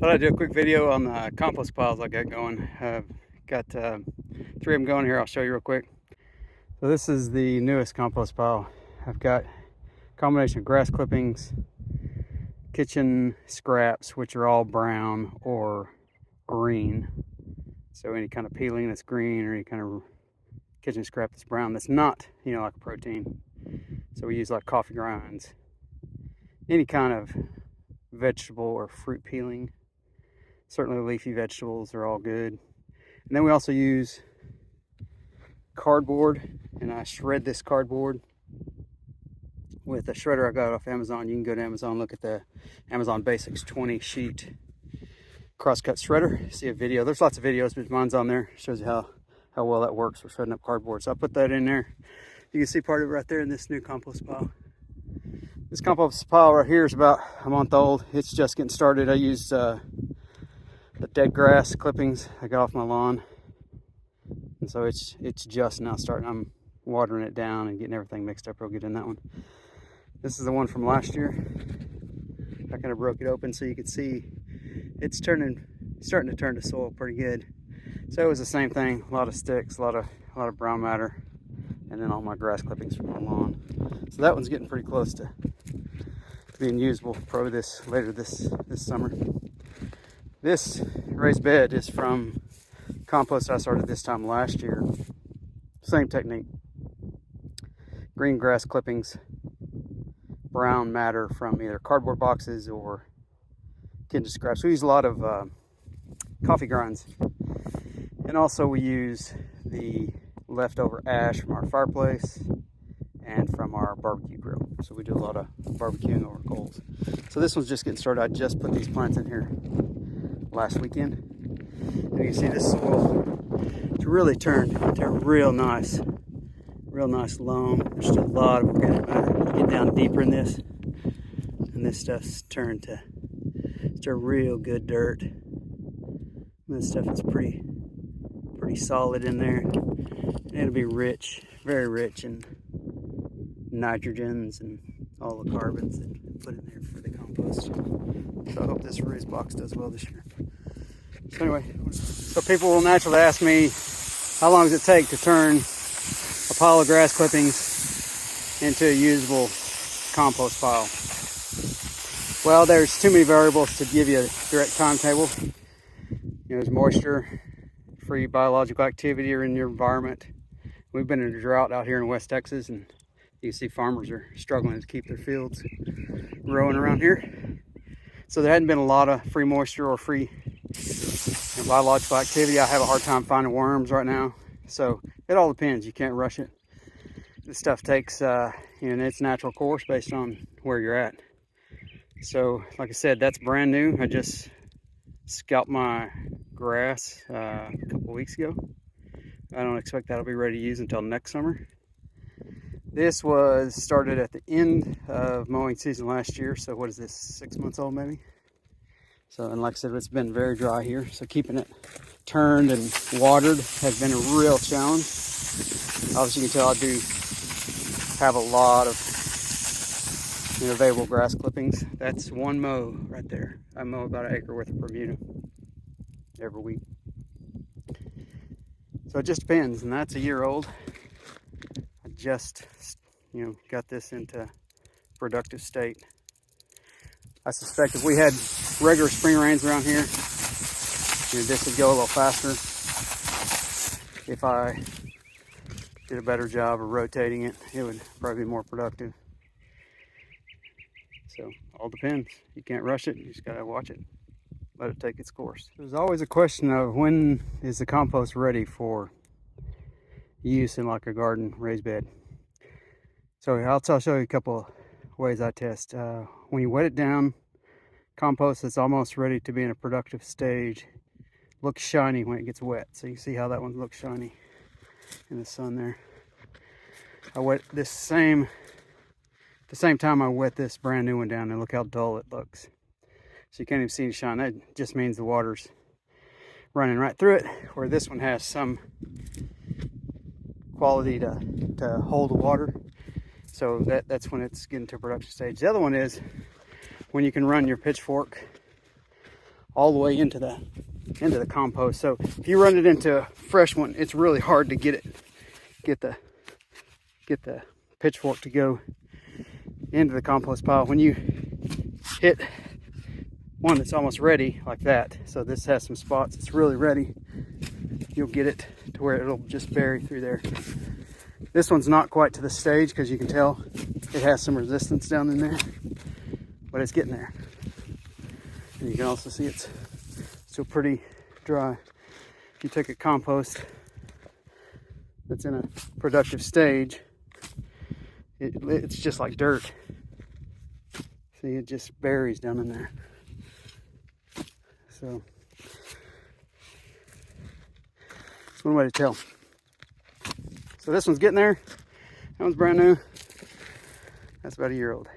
Thought I'd do a quick video on the compost piles I got going. I've got 3 of them going here. I'll show you real quick. So this is the newest compost pile. I've got a combination of grass clippings, kitchen scraps, which are all brown or green. So any kind of peeling that's green or any kind of kitchen scrap that's brown that's not, like a protein. So we use like coffee grinds, any kind of vegetable or fruit peeling. Certainly leafy vegetables are all good. And then we also use cardboard, and I shred this cardboard with a shredder I got off Amazon. You can go to Amazon, look at the Amazon Basics 20 sheet crosscut shredder. See a video. There's lots of videos, but mine's on there. Shows you how well that works for shredding up cardboard. So I put that in there. You can see part of it right there in this new compost pile. This compost pile right here is about a month old. It's just getting started. I used the dead grass clippings I got off my lawn, and so it's just now starting. I'm watering it down and getting everything mixed up real good in that one. This is the one from last year. I kind of broke it open so you could see it's starting to turn to soil pretty good. So it was the same thing, a lot of sticks, a lot of brown matter, and then all my grass clippings from the lawn. So that one's getting pretty close to being usable probably later this summer. This raised bed is from compost I started this time last year. Same technique. Green grass clippings, brown matter from either cardboard boxes or kitchen scraps. We use a lot of coffee grinds. And also we use the leftover ash from our fireplace and from our barbecue grill. So we do a lot of barbecuing over coals. So this one's just getting started. I just put these plants in here last weekend. And you can see this soil, it's really turned into a real nice loam. There's still a lot of organic matter. You get down deeper in this, and this stuff's turned to real good dirt. And this stuff is pretty solid in there. And it'll be rich, very rich in nitrogens and all the carbons that we put in there for the compost. So I hope this raised box does well this year. So anyway, so people will naturally ask me, how long does it take to turn a pile of grass clippings into a usable compost pile? Well, there's too many variables to give you a direct timetable. There's moisture, free biological activity in your environment. We've been in a drought out here in West Texas, and you can see farmers are struggling to keep their fields growing around here. So there hadn't been a lot of free moisture or free biological activity. I have a hard time finding worms right now. So it all depends. You can't rush it. This stuff takes its natural course based on where you're at. So like I said, that's brand new. I just scalped my grass a couple weeks ago. I don't expect that'll be ready to use until next summer. This was started at the end of mowing season last year. So what is this, 6 months old maybe? So, and like I said, it's been very dry here. So keeping it turned and watered has been a real challenge. Obviously you can tell I do have a lot of available grass clippings. That's one mow right there. I mow about an acre worth of Bermuda every week. So it just depends, and that's a year old. I just, got this into productive state. I suspect if we had regular spring rains around here, this would go a little faster if I did a better job of rotating it. It would probably be more productive. So all depends. You can't rush it. You just gotta watch it. Let it take its course. There's always a question of when is the compost ready for use in like a garden raised bed. So I'll show you a couple ways I test. When you wet it down, compost is almost ready to be in a productive stage. Looks shiny when it gets wet. So you see how that one looks shiny in the sun there. I wet this the same time I wet this brand new one down, and look how dull it looks. So you can't even see the shine. That just means the water's running right through it, where this one has some quality to hold the water. So that's when it's getting to a production stage. The other one is when you can run your pitchfork all the way into the compost. So if you run it into a fresh one, it's really hard to get the pitchfork to go into the compost pile. When you hit one that's almost ready like that, so this has some spots, it's really ready, you'll get it to where it'll just bury through there. This one's not quite to the stage because you can tell it has some resistance down in there, but it's getting there. And you can also see it's still pretty dry. If you take a compost that's in a productive stage, it's just like dirt. See, it just buries down in there. So it's one way to tell. So this one's getting there. That one's brand new. That's about a year old.